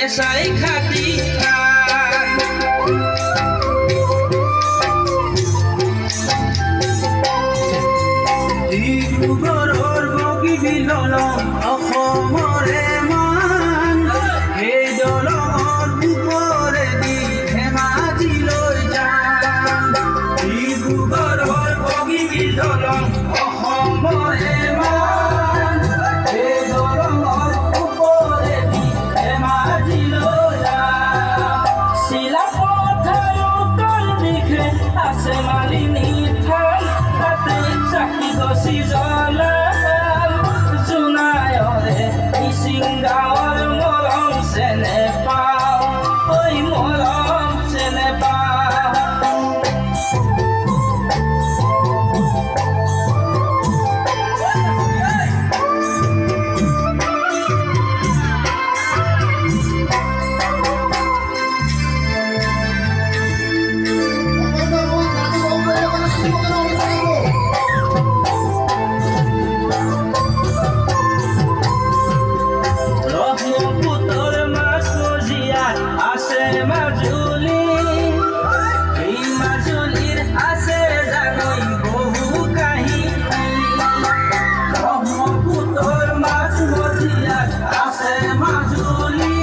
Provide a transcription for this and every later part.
এসাই খাতি ডিব্ৰুগড়ৰ বগী বিলন অসমৰে মান সেই দলঙৰ ওপৰেদি ধেমাজিলৈ যাম ডিব্ৰুগড়ৰ বগী বিলন অসমৰে মান সেই দলঙৰ ওপৰেদি ধেমাজিলৈ যাম চিলাপথাৰ উত্তৰ দিশে আছে মালিনী থান তাতে চাকি গছি জ্বলাম জোনায়ৰে মিচিং গাঁৱৰ মৰম চেনে পাওঁ ঐ মৰম চেনে পাওঁ ব্ৰহ্মপুত্ৰৰ মাজমজিয়াত আছে মাজুলী এই মাজুলীৰ আছে জানৈ বহু কাহিনী ব্ৰহ্মপুত্ৰৰ মাজমজিয়াত আছে মাজুলী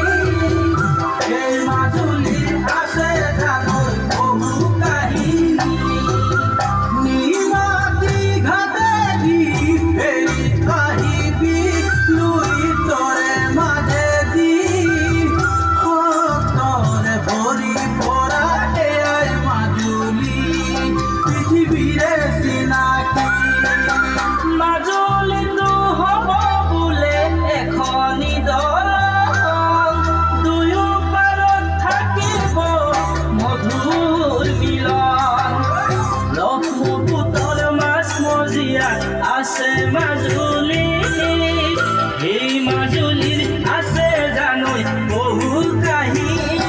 এই মাজুলীৰ আছে জানৈ বহু কাহিনী নিমাতী ঘাটেদি ফেৰি আহিবি লুইতৰে মাজেদি সত্তৰে ভৰি পৰা এয়াই মাজুলী পৃথিৱীৰে চিনাকি মাজুলীটো হ'ব বোলে এখনি দলং দুয়ো পাৰত থাকিব মধুৰ মিলন ব্ৰহ্মপুত্ৰৰ মাজমজিয়াত আছে মাজুলী এই মাজুলীৰ আছে জানৈ বহু কাহিনী